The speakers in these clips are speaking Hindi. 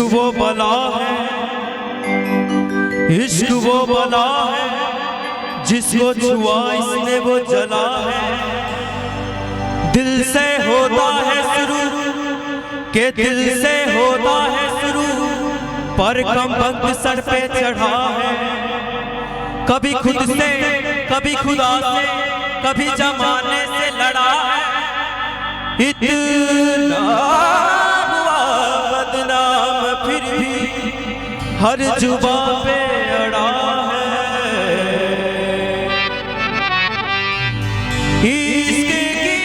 वो बला है, इश्क वो बला है, जिसको छुआ इसने वो जला है। दिल से होता है शुरू के दिल से होता है शुरू, पर कमबख्त सर पे चढ़ा है। कभी खुद से कभी खुदा से कभी जमाने से लड़ा है। इतना हुआ बदनाम फिर भी हर जुबां पे अड़ा है। इश्क की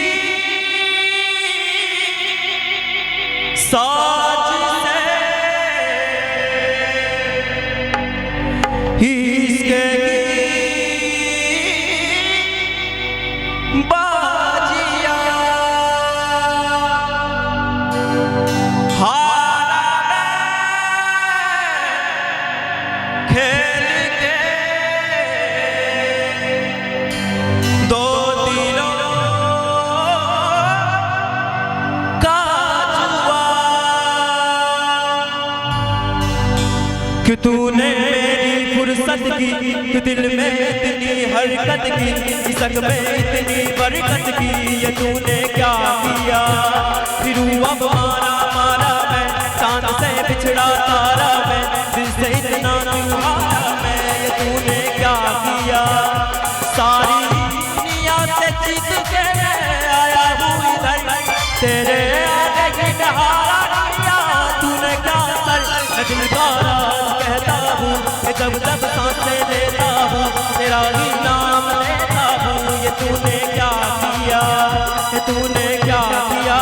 साज से इश्क की बाजियां हारा खेल के दो दिलों का जुआ कि तूने मेरी फुर्सत की, कि दिल में इतनी हरकत की, इश्क में इतनी बरकत की। ये तूने क्या किया? फिर अब मारा मारा मैं, चांद से बिछड़ा तारा मैं, दिल से इतना क्यों हारा मैं? ये तूने क्या किया? सारी दुनिया से जीत के आया हूँ इधर, तेरे आगे की हारा किया। तूने क्या सर दिल का राज कहता हूँ, जब जब सांसें लेता हूँ तेरा ही नाम लेता हूँ। ये तूने क्या किया? ये तूने क्या किया?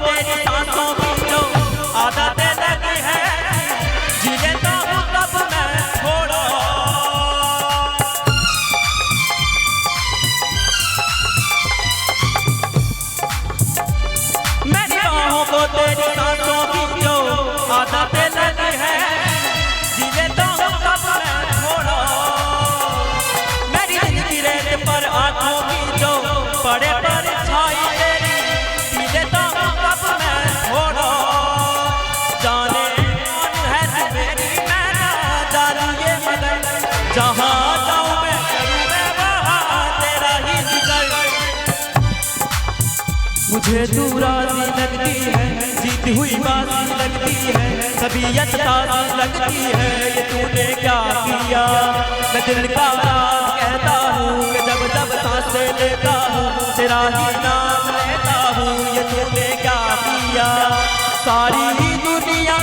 तेरी सांसों की जो आदतें लगी है, जी लेता हूँ तब मैं छोड़ो। मेरी बाहों को तेरी सांसों की जो आदतें लगी है, जी लेता हूँ तब मैं छोड़ो। मेरी दिल की रेत पर आंखों की जो पड़े पर छाई तेरी, पी लेता जहाँ जाऊँ मैं करूँ मैं वहाँ तेरा ही जिक्र। मुझे तू राज़ी लगती है, जीती हुई बाजी लगती है, तबीयत ताज़ी लगती है। ये तूने क्या किया? मैं दिल का राज कहता हूँ कि जब जब सांसें लेता हूँ तेरा ही नाम लेता हूँ। ये तूने क्या किया? सारी ही दुनिया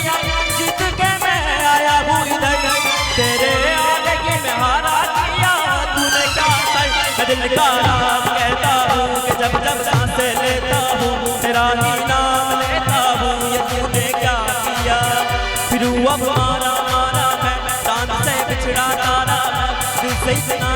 जीत के मैं आया हूँ इधर, तेरे हारा किया। तूने क्या कर? मैं दिल का राज कहता हूँ कि जब जब सांसें लेता हूँ तेरा ही नाम लेता हूँ। ये तूने क्या किया? फिर अब मारा मारा मैं, चांद से बिछड़ा तारा मैं, दिल से इतना